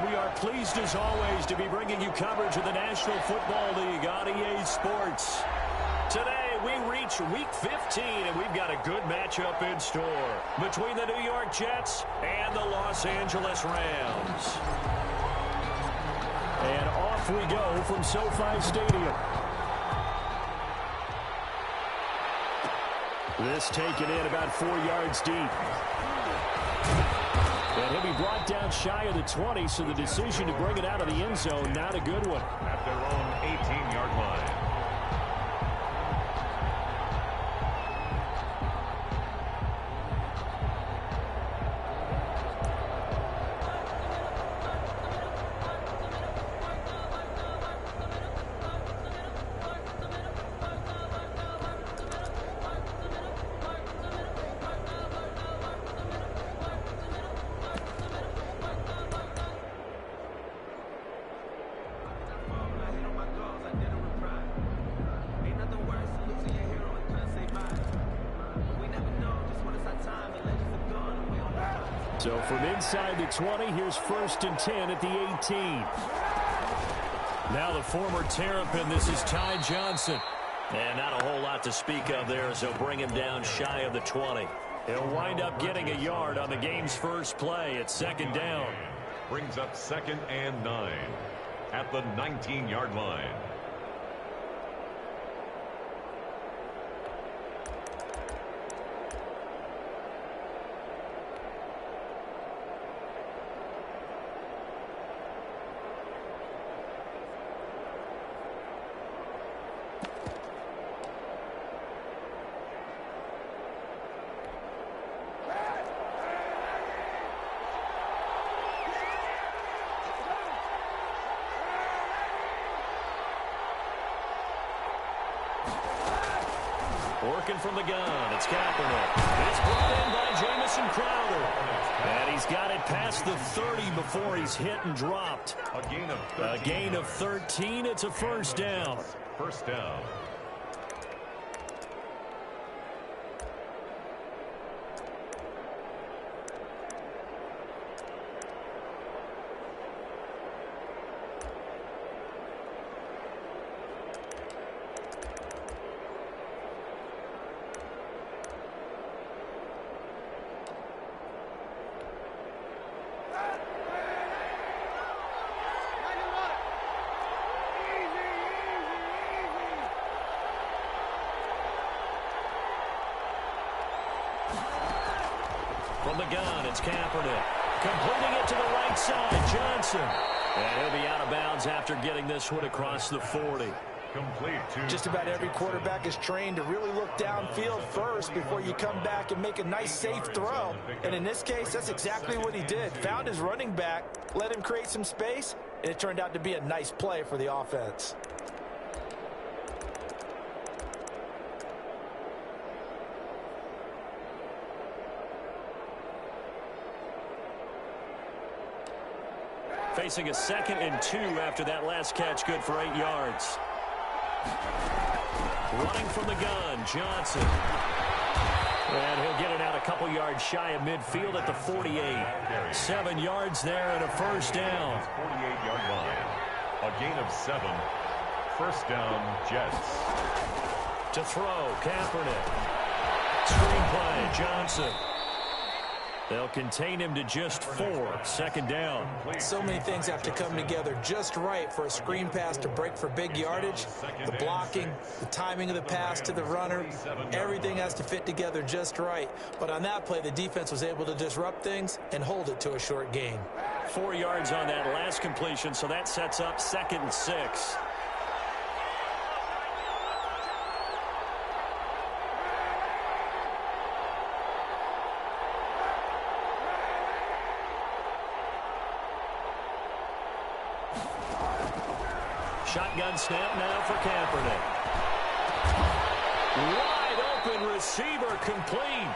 We are pleased as always to be bringing you coverage of the National Football League on EA Sports. Today we reach Week 15 and we've got a good matchup in store between the New York Jets and the Los Angeles Rams. And off we go from SoFi Stadium. This taken in about 4 yards deep. And he'll be brought down shy of the 20, so the decision to bring it out of the end zone, not a good one. At their own 18-yard line. So from inside the 20, here's 1st and 10 at the 18. Now the former Terrapin, this is Ty Johnson. And not a whole lot to speak of there, so bring him down shy of the 20. He'll wind up getting a yard on the game's first play at 2nd down. Brings up 2nd and 9 at the 19-yard line. Working from the gun, it's Kaepernick. It's brought in by Jamison Crowder. And he's got it past the 30 before he's hit and dropped. A gain of 13. It's a 1st down. 1st down. From the gun, it's Kaepernick. Completing it to the right side, Johnson. And he'll be out of bounds after getting this one across the 40. Complete to just about every quarterback is trained to really look downfield first before you come back and make a nice, safe throw. And in this case, that's exactly what he did. Found his running back, let him create some space, and it turned out to be a nice play for the offense. Facing a 2nd and 2 after that last catch, good for 8 yards. Running from the gun, Johnson. And he'll get it out a couple yards shy of midfield at the 48. 7 yards there and a 1st down. 48-yard line. A gain of 7. 1st down, Jets. To throw, Kaepernick. Screenplay, Johnson. They'll contain him to just 4. 2nd down. So many things have to come together just right for a screen pass to break for big yardage. The blocking, the timing of the pass to the runner, everything has to fit together just right. But on that play, the defense was able to disrupt things and hold it to a short gain. 4 yards on that last completion, so that sets up 2nd and 6. Shotgun snap now for Kaepernick. Wide open receiver complete.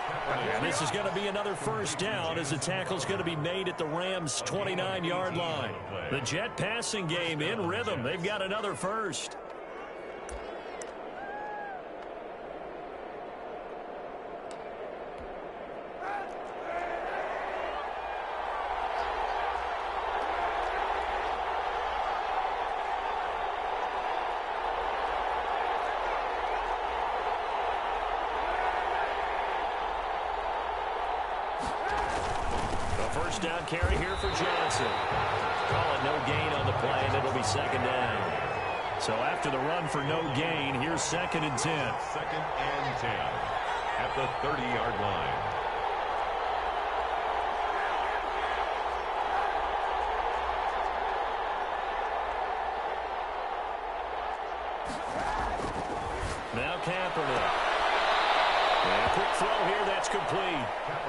And this is going to be another 1st down as the tackle's going to be made at the Rams' 29-yard line. The Jet passing game in rhythm. They've got another 1st. A first down carry here for Johnson. Call it no gain on the play, and it'll be second down. So after the run for no gain, here's 2nd and 10. 2nd and 10 at the 30-yard line. Now Kaepernick. And a quick throw here, that's complete.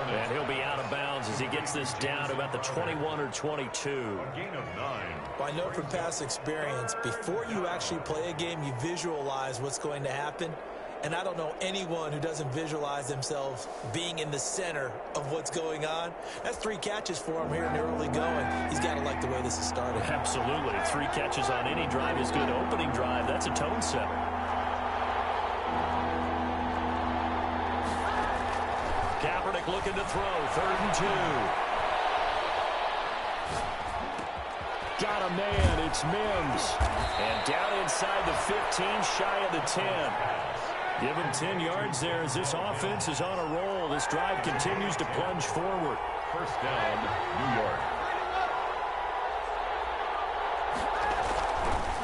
And he'll be out of bounds as he gets this down to about the 21 or 22. A gain of 9. Well, I know from past experience, before you actually play a game, you visualize what's going to happen. And I don't know anyone who doesn't visualize themselves being in the center of what's going on. That's 3 catches for him here in the early going. He's got to like the way this is started. Absolutely. 3 catches on any drive is good. Opening drive, that's a tone setter. Kaepernick looking to throw. 3rd and 2. Got a man. It's Mims. And down inside the 15, shy of the 10. Give him 10 yards there as this offense is on a roll. This drive continues to plunge forward. First down, New York.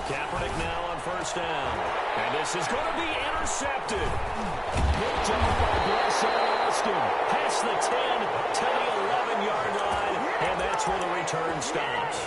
Kaepernick now on first down. And this is going to be intercepted. Picked off by Blessing Austin. Past the 10 to the 11-yard line. And that's where the return stops.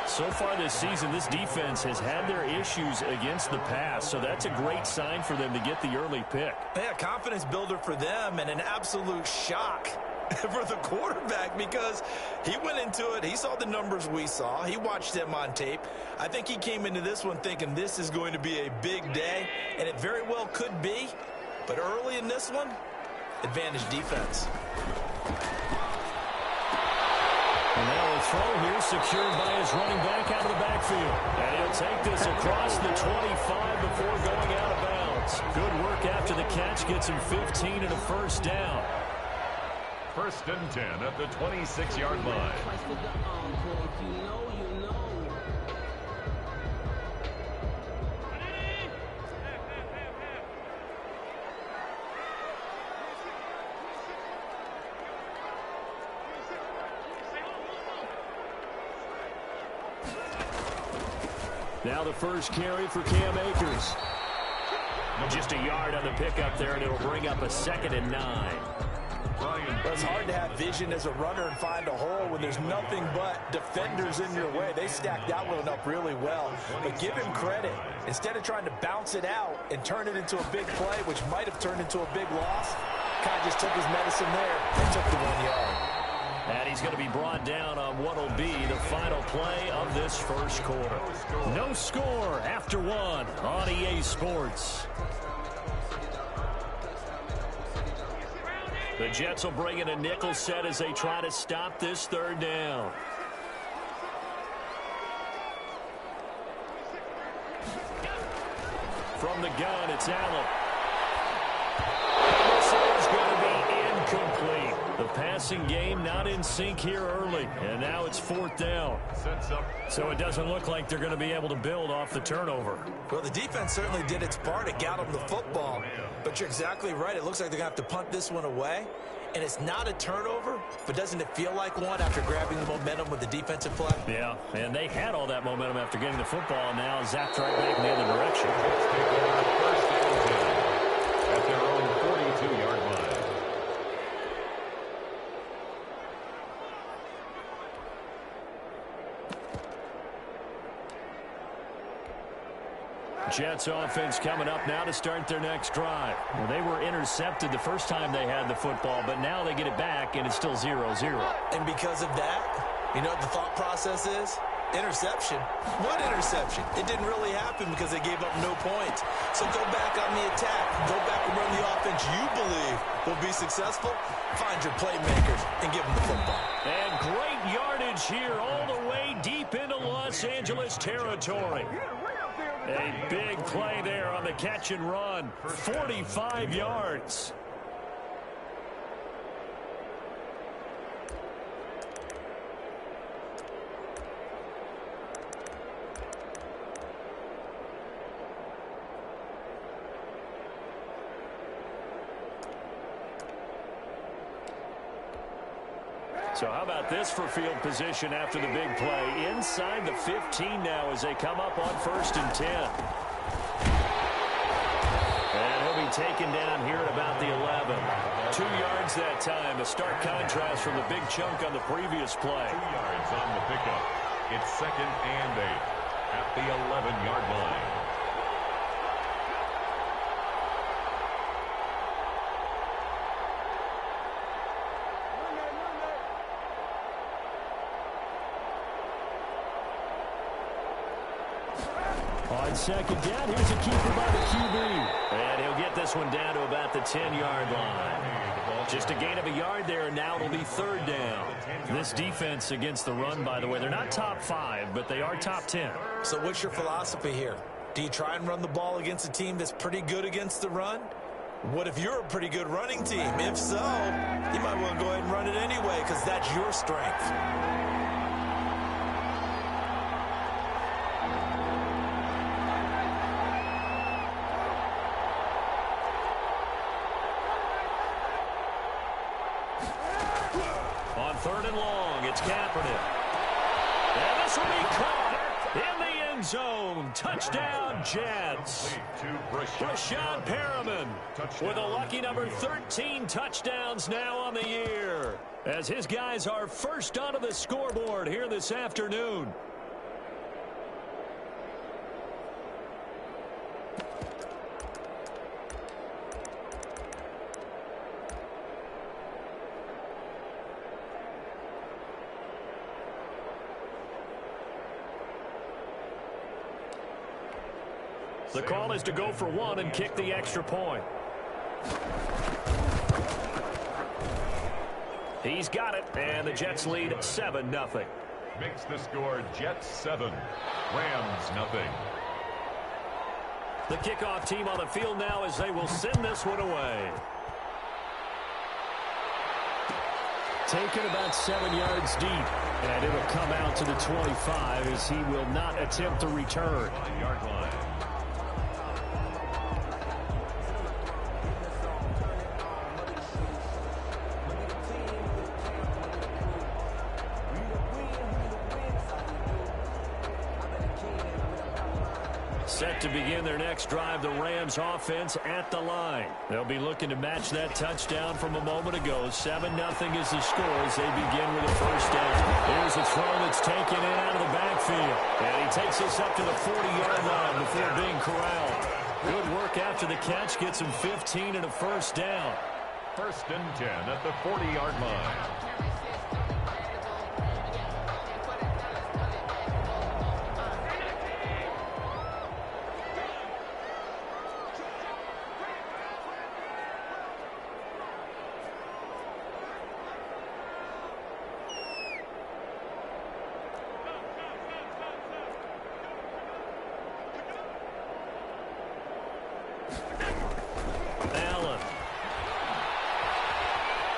So far this season, this defense has had their issues against the pass, so that's a great sign for them to get the early pick. Yeah, confidence builder for them and an absolute shock for the quarterback because he went into it. He saw the numbers we saw. He watched them on tape. I think he came into this one thinking this is going to be a big day, and it very well could be. But early in this one, advantage defense. And now a throw here secured by his running back out of the backfield. And he'll take this across the 25 before going out of bounds. Good work after the catch. Gets him 15 and a first down. 1st and 10 at the 26-yard line. Now the first carry for Cam Akers. Just a yard on the pickup there, and it'll bring up a 2nd and 9. Well, it's hard to have vision as a runner and find a hole when there's nothing but defenders in your way. They stacked that one up really well. But give him credit. Instead of trying to bounce it out and turn it into a big play, which might have turned into a big loss, kind of just took his medicine there and took the 1 yard. And he's going to be brought down on what will be the final play of this first quarter. No score after 1 on EA Sports. The Jets will bring in a nickel set as they try to stop this 3rd down. From the gun, it's Allen. And this is going to be incomplete. The passing game not in sync here early, and now it's 4th down. So it doesn't look like they're going to be able to build off the turnover. Well, the defense certainly did its part. It got them the football. But you're exactly right. It looks like they're going to have to punt this one away. And it's not a turnover, but doesn't it feel like one after grabbing the momentum with the defensive play? Yeah, and they had all that momentum after getting the football, and now zapped right back in the other direction. At their own 42-yard line. Jets offense coming up now to start their next drive. Well, they were intercepted the first time they had the football, but now they get it back, and it's still 0-0. And because of that, you know what the thought process is? Interception. What interception? It didn't really happen because they gave up no points. So go back on the attack. Go back and run the offense you believe will be successful. Find your playmakers and give them the football. And great yardage here all the way deep into Los Angeles territory. A big play there on the catch and run. 45 yards. So how about this for field position after the big play? Inside the 15 now as they come up on 1st and 10. And he'll be taken down here at about the 11. 2 yards that time. A stark contrast from the big chunk on the previous play. 2 yards on the pickup. It's 2nd and 8 at the 11-yard line. On 2nd down, here's a keeper by the QB. And he'll get this one down to about the 10-yard line. Just a gain of a yard there, and now it'll be 3rd down. This defense against the run, by the way, they're not top 5, but they are top 10. So what's your philosophy here? Do you try and run the ball against a team that's pretty good against the run? What if you're a pretty good running team? If so, you might want to go ahead and run it anyway because that's your strength. On 3rd and long, it's Kaepernick. And this will be caught in the end zone. Touchdown, Jets. Brashad Perriman with a lucky number 13 touchdowns now on the year, as his guys are first onto the scoreboard here this afternoon. The call is to go for 1 and kick the extra point. He's got it, and the Jets lead 7-0. Makes the score Jets 7, Rams 0. The kickoff team on the field now as they will send this one away. Taken about 7 yards deep, and it'll come out to the 25 as he will not attempt to return. 1-yard line. Set to begin their next drive, the Rams offense at the line. They'll be looking to match that touchdown from a moment ago. 7-0 is the score as they begin with a 1st down. Here's a throw that's taken in out of the backfield. And he takes this up to the 40-yard line before being corralled. Good work after the catch. Gets him 15 and a 1st down. 1st and 10 at the 40-yard line.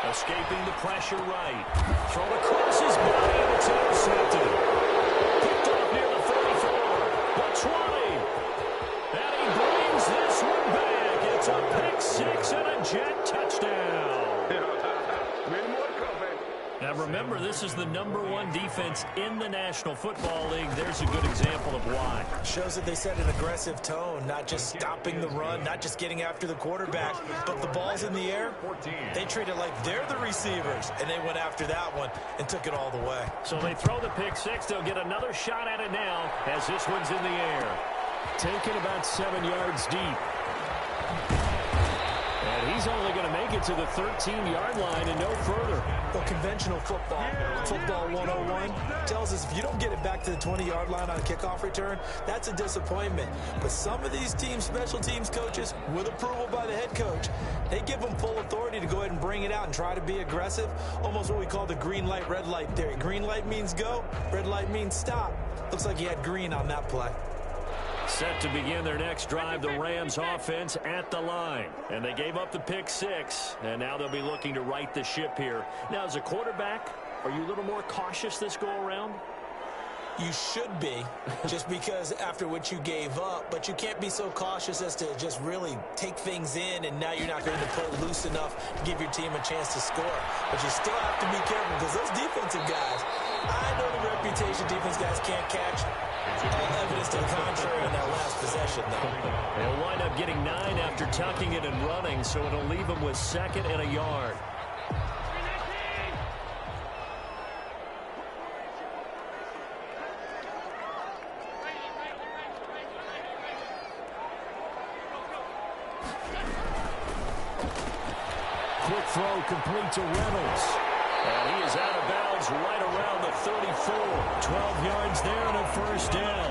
Escaping the pressure right. Thrown across his body, and it's intercepted. Picked off near the 34, the 20. And he brings this one back. It's a pick 6 and a Jet touchdown. Now remember, this is the #1 defense in the National Football League. There's a good example of why. Shows that they set an aggressive tone, not just stopping the run, not just getting after the quarterback, but the ball's in the air. They treat it like they're the receivers, and they went after that one and took it all the way. So they throw the pick 6. They'll get another shot at it now as this one's in the air. Taken about 7 yards deep. And he's only going to make it to the 13-yard line and no further. Well, conventional football 101, tells us if you don't get it back to the 20-yard line on a kickoff return, that's a disappointment. But some of these teams, special teams coaches, with approval by the head coach, they give them full authority to go ahead and bring it out and try to be aggressive, almost what we call the green light, red light theory. Green light means go, red light means stop. Looks like he had green on that play. Set to begin their next drive, the Rams offense at the line. And they gave up the pick 6, and now they'll be looking to right the ship here. Now, as a quarterback, are you a little more cautious this go-around? You should be, just because after what you gave up, but you can't be so cautious as to just really take things in, and now you're not going to play loose enough to give your team a chance to score. But you still have to be careful because those defensive guys, I know the reputation defense guys can't catch. All evidence to the contrary in that last possession, though. They'll wind up getting 9 after tucking it and running, so it'll leave them with 2nd and a yard. Quick throw complete to Reynolds. And he is out of bounds right around the 34. 12 yards there and a first down.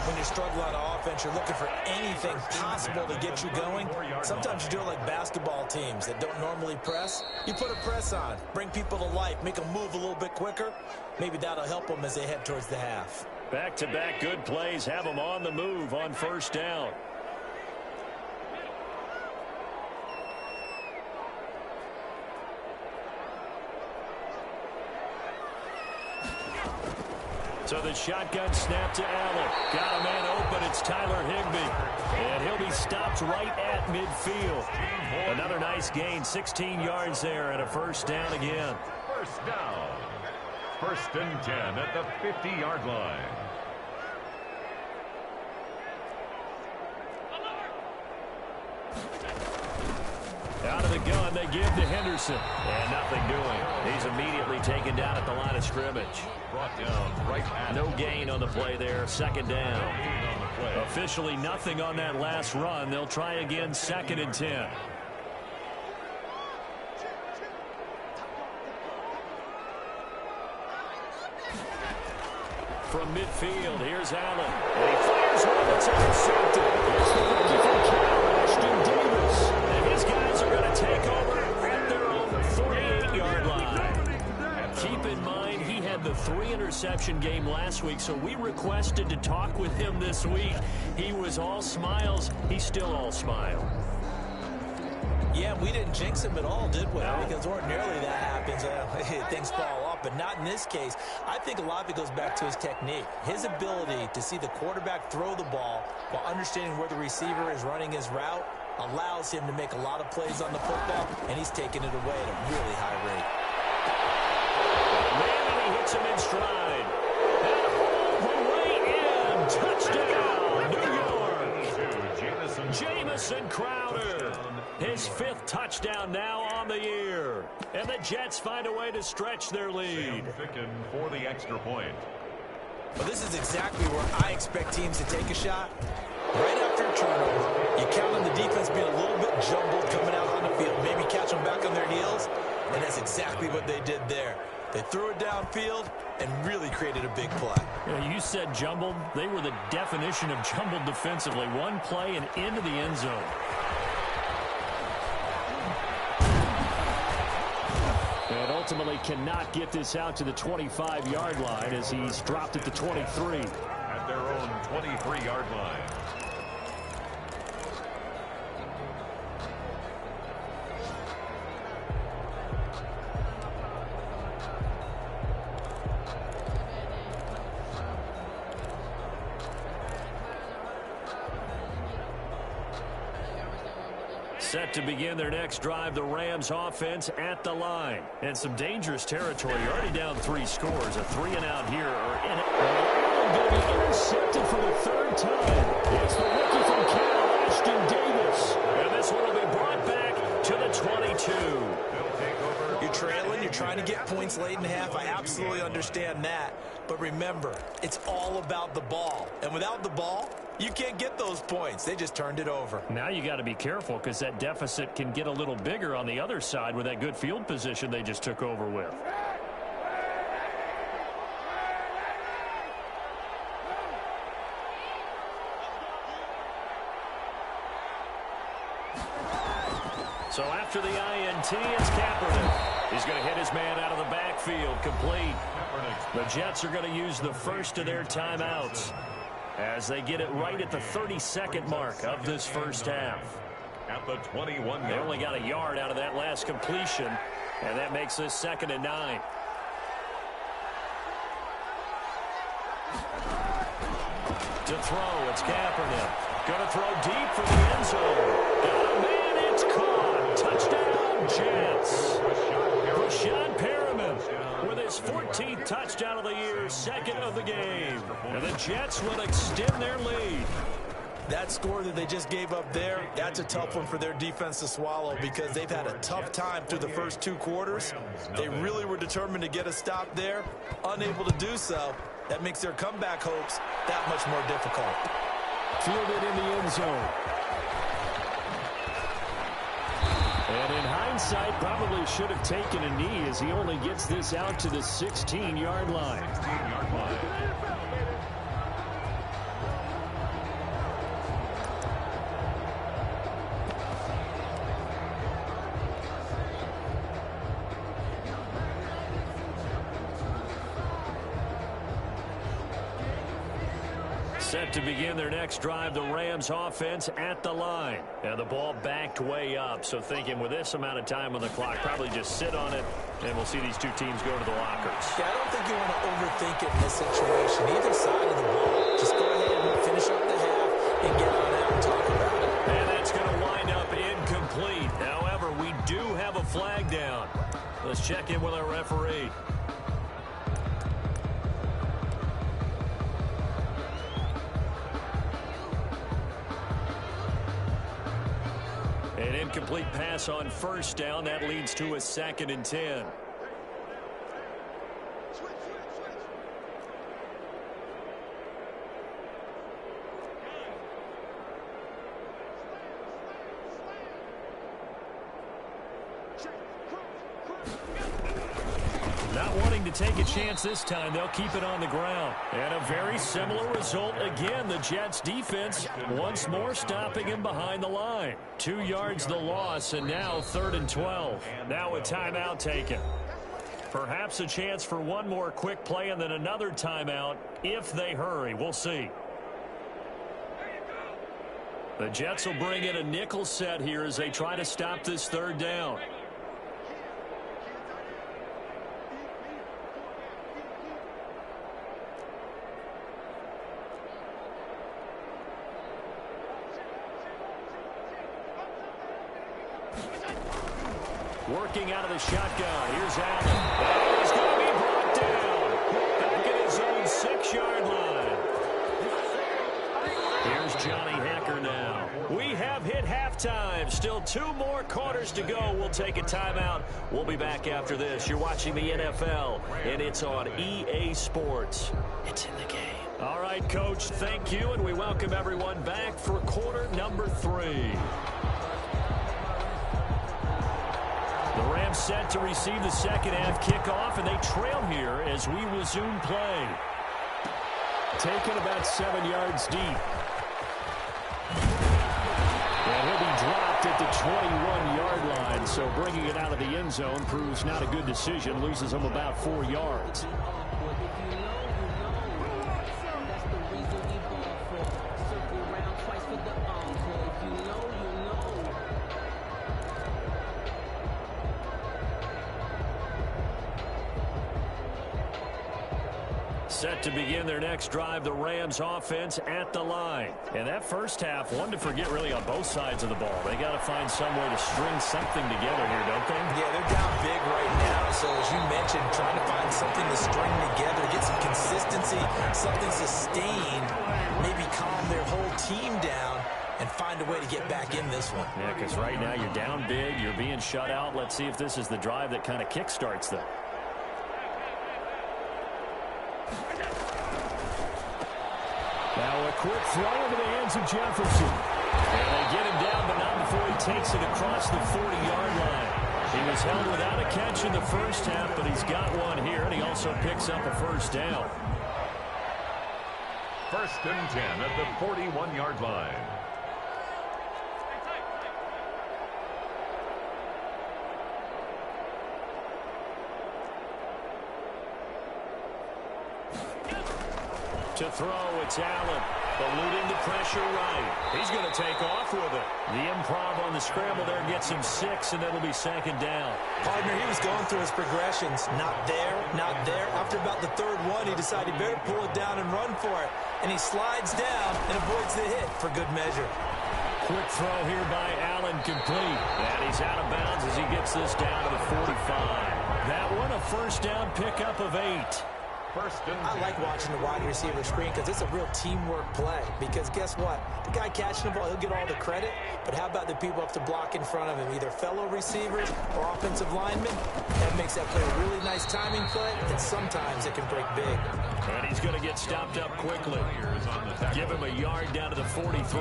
When you struggle on offense, you're looking for anything possible to get you going. Sometimes you do it like basketball teams that don't normally press. You put a press on, bring people to life, make them move a little bit quicker. Maybe that'll help them as they head towards the half. Back-to-back good plays have them on the move on first down. So the shotgun snap to Allen. Got a man open. It's Tyler Higbee. And he'll be stopped right at midfield. Another nice gain. 16 yards there and a first down again. First down. 1st and 10 at the 50-yard line. Out of the gun, they give to Henderson. And nothing doing. He's immediately taken down at the line of scrimmage. Brought down right at No gain on the play there. 2nd down. Officially nothing on that last run. They'll try again 2nd and 10. From midfield, here's Allen. And he fires one that's intercepted. It's the rookie from Cal, Ashton Davis. And his guys are going to take over at their own 48-yard line. Keep in mind, he had the 3-interception game last week, so we requested to talk with him this week. He was all smiles. He's still all smile. Yeah, we didn't jinx him at all, did we? No. Because ordinarily that happens. Things fall off, but not in this case. I think a lot of it goes back to his technique. His ability to see the quarterback throw the ball while understanding where the receiver is running his route allows him to make a lot of plays on the football, and he's taking it away at a really high rate. Man, and he hits him in stride. And all the way in. Touchdown, New York. Jamison Crowder. His 5th touchdown now on the year. And the Jets find a way to stretch their lead. For the extra point. Well, this is exactly where I expect teams to take a shot. Right after a turnover, you count on the defense being a little bit jumbled coming out on the field. Maybe catch them back on their heels. And that's exactly what they did there. They threw it downfield and really created a big play. You said jumbled. They were the definition of jumbled defensively. One play and into the end zone. And ultimately cannot get this out to the 25-yard line as he's dropped at the 23. At their own 23-yard line. Set to begin their next drive, the Rams offense at the line. And some dangerous territory. You're already down 3 scores. A 3-and-out here. Going to be intercepted for the 3rd time. It's the rookie from Cal, Ashton Davis. And this one will be brought back to the 22. You're trailing. You're trying to get points late in the half. I absolutely understand that. But remember, it's all about the ball. And without the ball, you can't get those points. They just turned it over. Now you got to be careful because that deficit can get a little bigger on the other side with that good field position they just took over with. So after the INT, it's Kaepernick. He's going to hit his man out of the backfield, complete. The Jets are going to use the first of their timeouts as they get it right at the 32nd mark of this first half. At the 21. They only got a yard out of that last completion, and that makes this 2nd and 9. To throw, it's Kaepernick. Going to throw deep for the end zone. Oh, man, it's caught. Touchdown, Jets. Rashad Perriman with his 14th touchdown of the year, second of the game. And the Jets will extend their lead. That score that they just gave up there, that's a tough one for their defense to swallow because they've had a tough time through the first 2 quarters. They really were determined to get a stop there, unable to do so. That makes their comeback hopes that much more difficult. Fielded in the end zone. And in hindsight, probably should have taken a knee as he only gets this out to the 16-yard line. 16-yard line. Set to begin their next drive, the Rams offense at the line. And the ball backed way up, so thinking with this amount of time on the clock, probably just sit on it, and we'll see these two teams go to the lockers. Yeah, I don't think you want to overthink it in this situation. Either side of the ball, just go ahead and finish up the half and get on out and talk about it. And that's going to wind up incomplete. However, we do have a flag down. Let's check in with our referee. An incomplete pass on first down. That leads to a 2nd and 10. Not wanting to take a chance this time, they'll keep it on the ground. And a very similar result again. The Jets defense once more stopping him behind the line. 2 yards the loss, and now 3rd and 12. Now a timeout taken. Perhaps a chance for one more quick play and then another timeout if they hurry. We'll see. The Jets will bring in a nickel set here as they try to stop this 3rd down. Working out of the shotgun. Here's Allen. Oh, he's going to be brought down. Back at his own 6-yard line. Here's Johnny Hecker now. We have hit halftime. Still 2 more quarters to go. We'll take a timeout. We'll be back after this. You're watching the NFL, and it's on EA Sports. It's in the game. All right, Coach, thank you, and we welcome everyone back for quarter number 3. The Rams set to receive the second half kickoff, and they trail here as we resume play. Taken about 7 yards deep. And he'll be dropped at the 21-yard line, so bringing it out of the end zone proves not a good decision. Loses him about 4 yards. Set to begin their next drive, the Rams offense at the line. And that first half, one to forget really on both sides of the ball. They got to find some way to string something together here, don't they? Yeah, they're down big right now. So as you mentioned, trying to find something to string together, get some consistency, something sustained, maybe calm their whole team down and find a way to get back in this one. Yeah, because right now you're down big, you're being shut out. Let's see if this is the drive that kind of kickstarts them. Now a quick throw into the hands of Jefferson. And they get him down, but not before he takes it across the 40-yard line. He was held without a catch in the first half, but he's got one here, and he also picks up a first down. 1st and 10 at the 41-yard line. To throw, it's Allen. Eluding the pressure right. He's going to take off with it. The improv on the scramble there gets him 6, and it'll be second down. Partner, he was going through his progressions. Not there, not there. After about the third one, he decided he better pull it down and run for it. And he slides down and avoids the hit for good measure. Quick throw here by Allen, complete. And he's out of bounds as he gets this down to the 45. That one a first down pickup of 8. I like watching the wide receiver screen because it's a real teamwork play. Because guess what? The guy catching the ball, he'll get all the credit. But how about the people up to block in front of him, either fellow receivers or offensive linemen? That makes that play a really nice timing play, and sometimes it can break big. And he's going to get stopped up quickly. Give him a yard down to the 43.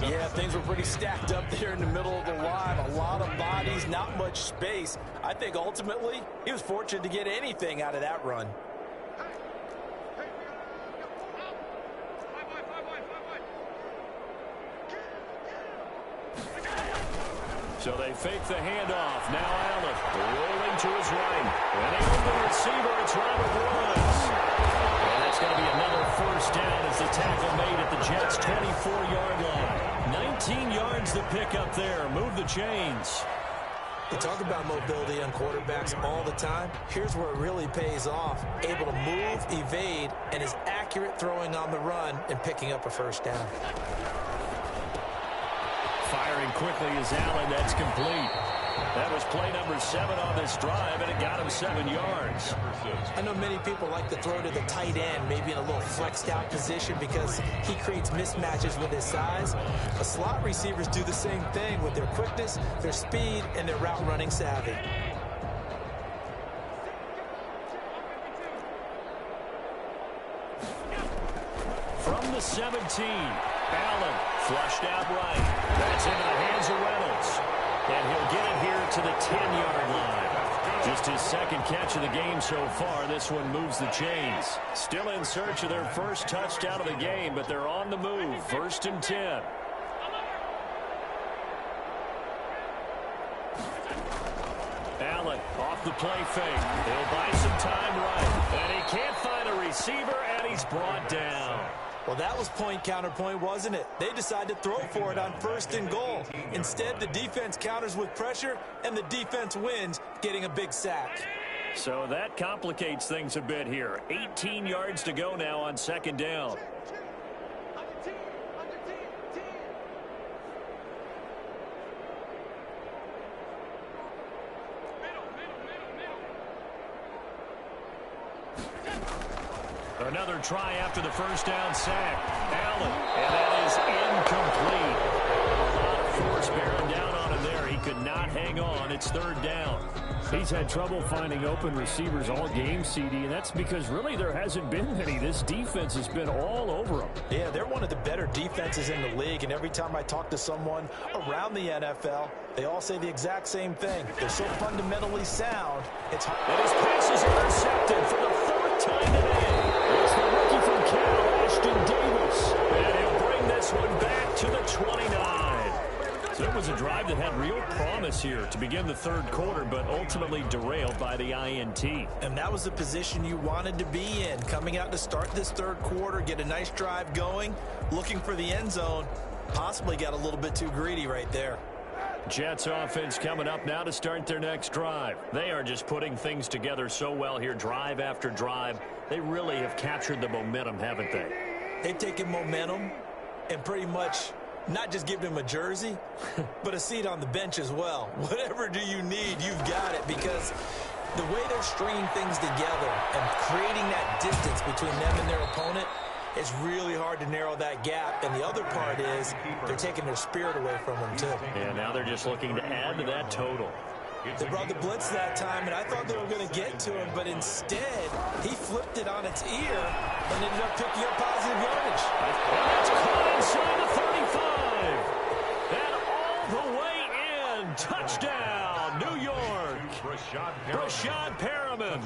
Yeah, things were pretty stacked up there in the middle of the line. A lot of bodies, not much space. I think ultimately he was fortunate to get anything out of that run. So they fake the handoff. Now Allen rolling to his right. And the open receiver, it's Robert Woods. And that's going to be another first down as the tackle made at the Jets' 24-yard line. 19 yards to pick up there. Move the chains. You talk about mobility on quarterbacks all the time. Here's where it really pays off. Able to move, evade, and is accurate throwing on the run and picking up a first down. Firing quickly is Allen. That's complete. That was play number 7 on this drive, and it got him 7 yards. I know many people like to throw to the tight end, maybe in a little flexed out position because he creates mismatches with his size. But slot receivers do the same thing with their quickness, their speed, and their route running savvy. From the 17, Allen flushed out right. That's into the hands of Reynolds. And he'll get it here to the 10-yard line. Just his second catch of the game so far. This one moves the chains. Still in search of their first touchdown of the game, but they're on the move. 1st and 10. Allen off the play fake. He'll buy some time right. And he can't find a receiver, and he's brought down. Well, that was point counterpoint, wasn't it? They decided to throw for it on 1st and goal. Instead, the defense counters with pressure, and the defense wins, getting a big sack. So that complicates things a bit here. 18 yards to go now on 2nd down. Another try after the first down sack. Allen, and that is incomplete. A lot of force bearing down on him there. He could not hang on. It's 3rd down. He's had trouble finding open receivers all game, CD, and that's because really there hasn't been many. This defense has been all over him. Yeah, they're one of the better defenses in the league, and every time I talk to someone around the NFL, they all say the exact same thing. They're so fundamentally sound, it's hard. And his pass is intercepted for the 4th time today. It's the rookie from Cal, Ashton Davis. And he'll bring this one back to the 29. So it was a drive that had real promise here to begin the 3rd quarter, but ultimately derailed by the INT. And that was the position you wanted to be in, coming out to start this 3rd quarter, get a nice drive going, looking for the end zone. Possibly got a little bit too greedy right there. Jets offense coming up now to start their next drive. They are just putting things together so well here, drive after drive. They really have captured the momentum, haven't they? They've taken momentum and pretty much not just given him a jersey, but a seat on the bench as well. Whatever do you need, you've got it, because the way they're stringing things together and creating that distance between them and their opponent, it's really hard to narrow that gap. And the other part is they're taking their spirit away from them, too. Yeah, now they're just looking to add to that total. They brought the blitz that time, and I thought they were going to get to him, but instead, he flipped it on its ear and ended up picking up positive yardage. And that's caught inside the 35. And all the way in. Touchdown, New York. Rashad Perriman,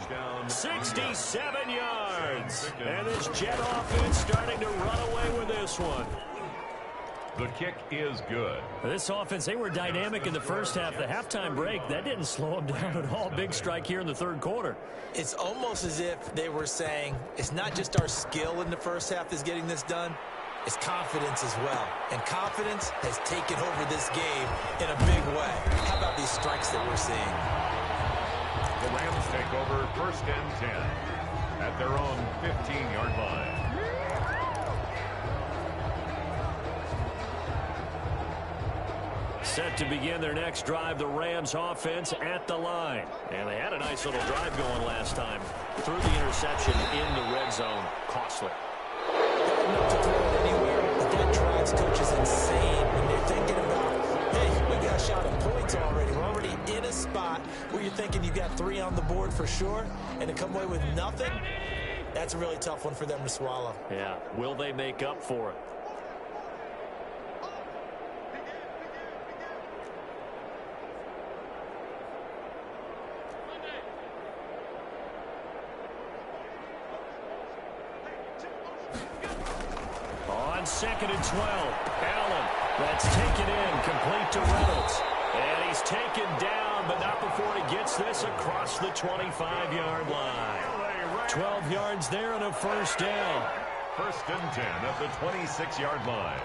67 yards. And this Jet offense starting to run away with this one. The kick is good. This offense, they were dynamic in the first half. The halftime break, that didn't slow them down at all. Big strike here in the third quarter. It's almost as if they were saying, it's not just our skill in the first half that's getting this done, it's confidence as well. And confidence has taken over this game in a big way. How about these strikes that we're seeing? The Rams take over 1st and 10 at their own 15-yard line. Set to begin their next drive, the Rams offense at the line. And they had a nice little drive going last time. Threw the interception in the red zone. Costly. Not to throw it anywhere, but that drives coaches insane when they're thinking about, hey, we got a shot at points already. We're already in a spot where you're thinking you got 3 on the board for sure, and to come away with nothing, that's a really tough one for them to swallow. Yeah, will they make up for it? On 2nd and 12, Allen, that's taken in, complete to Reynolds. And he's taken down, but not before he gets this across the 25-yard line. 12 yards there and a first down. 1st and 10 at the 26-yard line.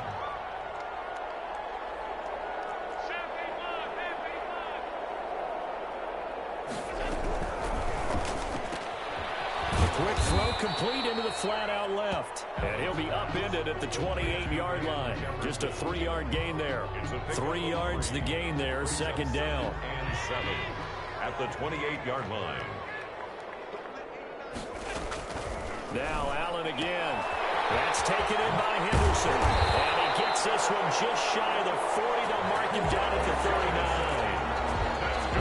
Quick throw complete into the flat out left. And he'll be upended at the 28-yard line. Just a 3-yard gain there. 3 yards the gain there, 2nd down. And 7 at the 28-yard line. Now Allen again. That's taken in by Henderson. And he gets this one just shy of the 40. They'll mark him down at the 39.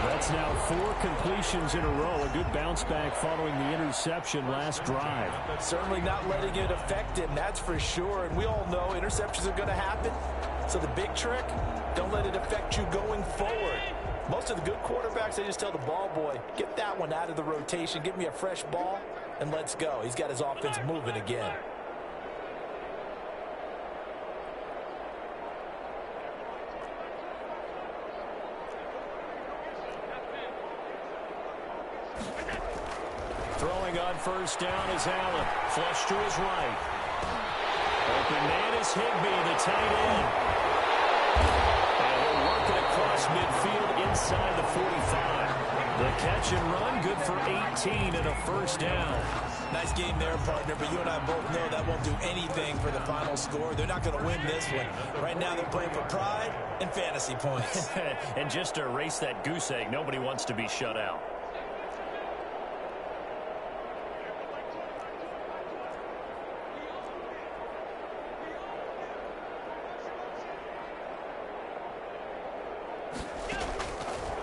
That's now 4 completions in a row. A good bounce back following the interception last drive. Certainly not letting it affect him, that's for sure. And we all know interceptions are going to happen. So the big trick, don't let it affect you going forward. Most of the good quarterbacks, they just tell the ball boy, get that one out of the rotation, give me a fresh ball, and let's go. He's got his offense moving again. Throwing on first down is Allen. Flush to his right. Open man is Higbee, the tight end. And he'll work it across midfield inside the 45. The catch and run, good for 18 and a first down. Nice game there, partner, but you and I both know that won't do anything for the final score. They're not going to win this one. Right now they're playing for pride and fantasy points. And just to erase that goose egg, nobody wants to be shut out.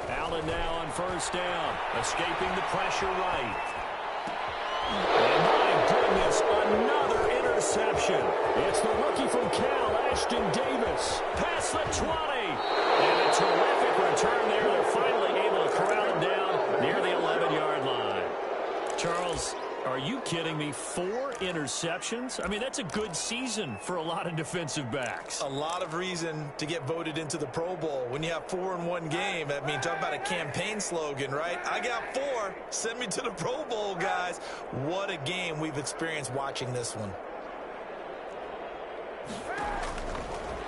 Allen now on first down, escaping the pressure right. And my goodness, another interception. It's the rookie from Cal, Ashton Davis. Past the 20. And a terrific return there. They're finally able to corral him down near the 11-yard line. Charles, are you kidding me? 4 interceptions? I mean, that's a good season for a lot of defensive backs. A lot of reason to get voted into the Pro Bowl. When you have 4 in one game, I mean, talk about a campaign slogan, right? I got 4. Send me to the Pro Bowl, guys. What a game we've experienced watching this one.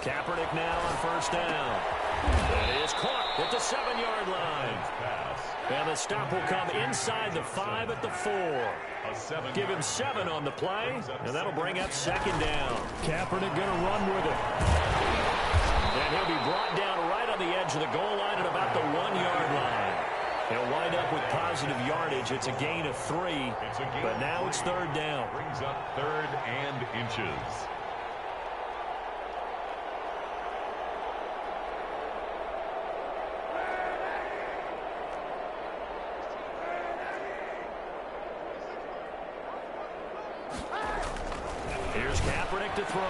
Kaepernick now on first down. That is caught at the 7-yard line. And the stop will come inside the 5 at the 4. Give him 7 on the play, and that'll bring up 2nd down. Kaepernick going to run with it. And he'll be brought down right on the edge of the goal line at about the 1-yard line. He'll wind up with positive yardage. It's a gain of 3, but now it's 3rd down. Brings up 3rd and inches. Here's Kaepernick to throw.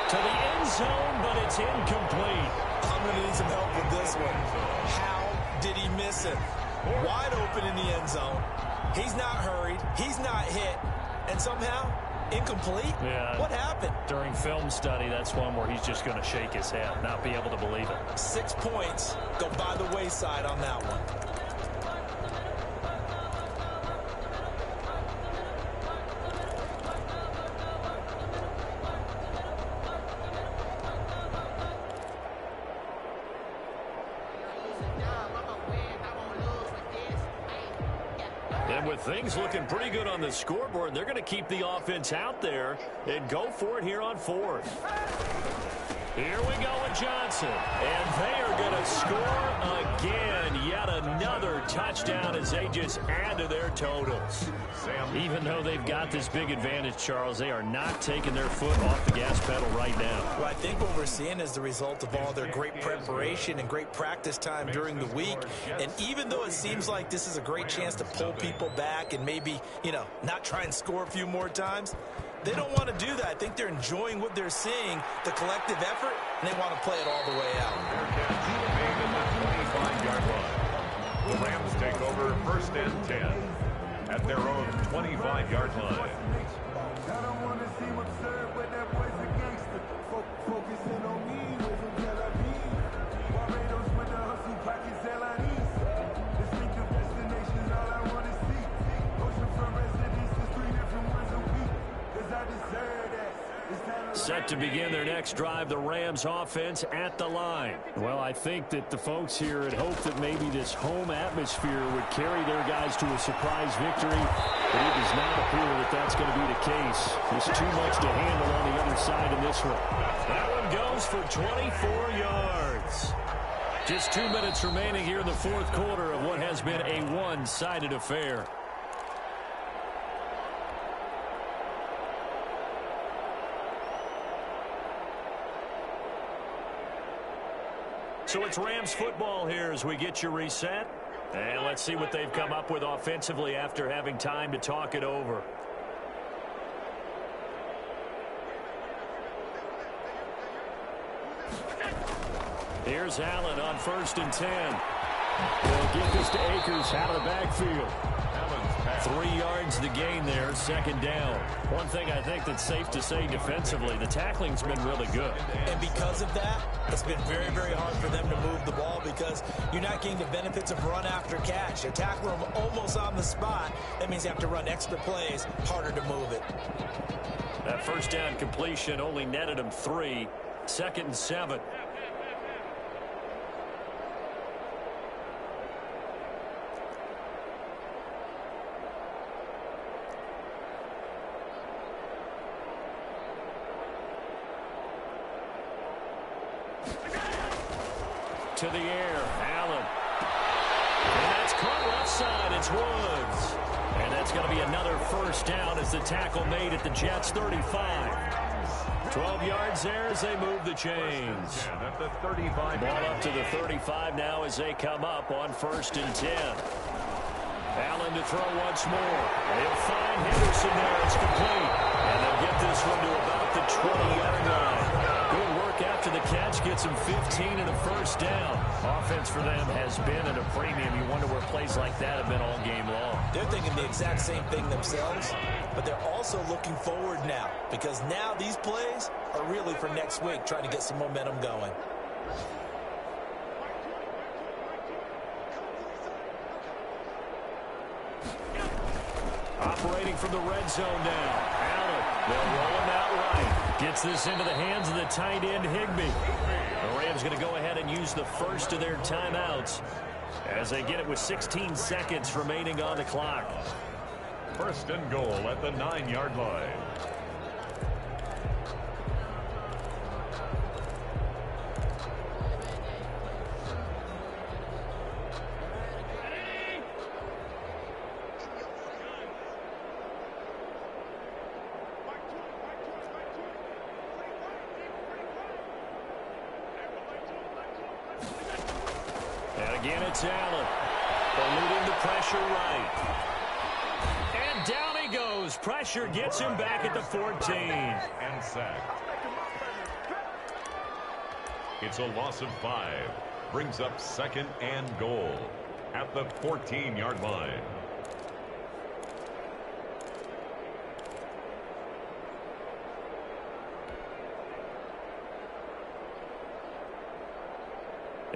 To the end zone, but it's incomplete. I'm going to need some help with this one. How did he miss it? Wide open in the end zone. He's not hurried. He's not hit. And somehow, Incomplete? Yeah. What happened? During film study, that's one where he's just going to shake his head, not be able to believe it. 6 points go by the wayside on that one. And with things looking pretty good on the scoreboard, they're going to keep the offense out there and go for it here on fourth. Here we go with Johnson. And they are going to score again. Yet another touchdown as they just add to their totals. Even though they've got this big advantage, Charles, they are not taking their foot off the gas pedal right now. Well, I think what we're seeing is the result of all their great preparation and great practice time during the week. And even though it seems like this is a great chance to pull people back and maybe, not try and score a few more times, they don't want to do that. I think they're enjoying what they're seeing, the collective effort, and they want to play it all the way out. The Rams take over 1st and 10 at their own 25-yard line. I don't want to seem absurd, but that boy's a gangster. Focusing on me wasn't Tel Aviv. Barbados with the hustle pockets, LIEs. Distinctive destinations, all I want to see. Oceanfront residences, 3 different ones a week. Cause I deserve that. Set to begin their next drive, the Rams offense at the line. Well, I think that the folks here had hoped that maybe this home atmosphere would carry their guys to a surprise victory, but it does not appear that that's going to be the case. There's too much to handle on the other side in this one. That one goes for 24 yards. Just 2 minutes remaining here in the fourth quarter of what has been a one-sided affair. So it's Rams football here as we get you reset. And let's see what they've come up with offensively after having time to talk it over. Here's Allen on 1st and 10. They'll get this to Akers out of the backfield. 3 yards to gain there, 2nd down. One thing I think that's safe to say defensively, the tackling's been really good. And because of that, it's been very, very hard for them to move the ball because you're not getting the benefits of run after catch. You tackle them almost on the spot. That means you have to run extra plays, harder to move it. That 1st down completion only netted him 3. 2nd and 7. To the air, Allen. And that's caught left side. It's Woods. And that's going to be another 1st down as the tackle made at the Jets' 35. 12 yards there as they move the chains. At the 35. Ball up to the 35 now as they come up on 1st and 10. Allen to throw once more. They'll find Henderson there. It's complete. And they'll get this one to about the 20-yard line. Good work after the catch. Gets them 15 and a 1st down. Offense for them has been at a premium. You wonder where plays like that have been all game long. They're thinking the exact same thing themselves, but they're also looking forward now because now these plays are really for next week, trying to get some momentum going. Operating from the red zone now. Allen, they'll roll him out right. Gets this into the hands of the tight end, Higbee. The Rams going to go ahead and use the first of their timeouts as they get it with 16 seconds remaining on the clock. 1st and goal at the 9-yard line. Again, it's Allen. Eluding the pressure right. And down he goes. Pressure gets him back at the 14. And sacked. It's a loss of 5. Brings up 2nd and goal at the 14-yard line.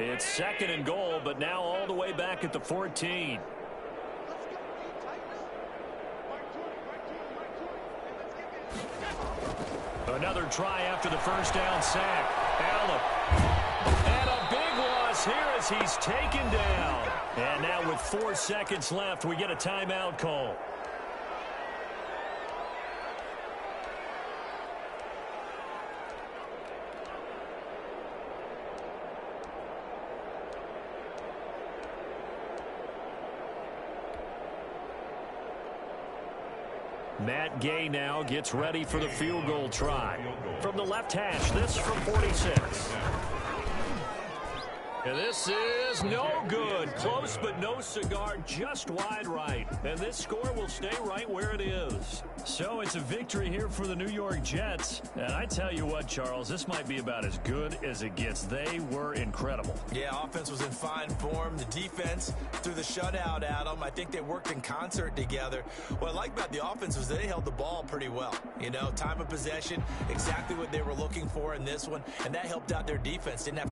It's 2nd and goal, but now all the way back at the 14. Another try after the first down sack. Allen. And a big loss here as he's taken down. And now with 4 seconds left, we get a timeout call. Matt Gay now gets ready for the field goal try. From the left hash, this from 46. And this is no good. Close but no cigar, just wide right. And this score will stay right where it is. So it's a victory here for the New York Jets. And I tell you what, Charles, this might be about as good as it gets. They were incredible. Yeah, offense was in fine form. The defense through the shutout, Adam. I think they worked in concert together. What I like about the offense was they held the ball pretty well. You know, time of possession, exactly what they were looking for in this one. And that helped out their defense. Didn't have